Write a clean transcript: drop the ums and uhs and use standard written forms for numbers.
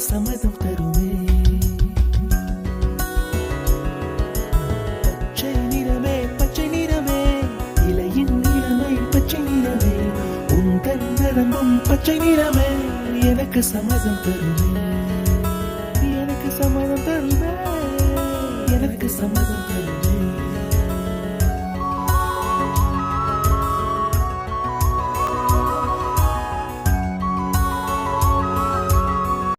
சம்மதம் தருமே. பச்சை நிறமே பச்சை நிறமே, இலையின் நிறமை பச்சை நிறமே, உந்தன் நிறமும் பச்சை நிறமே, எனக்கு சம்மதம் தருமே, எனக்கு சம்மதம் தருமே, எனக்கு சம்மதம் தருமே.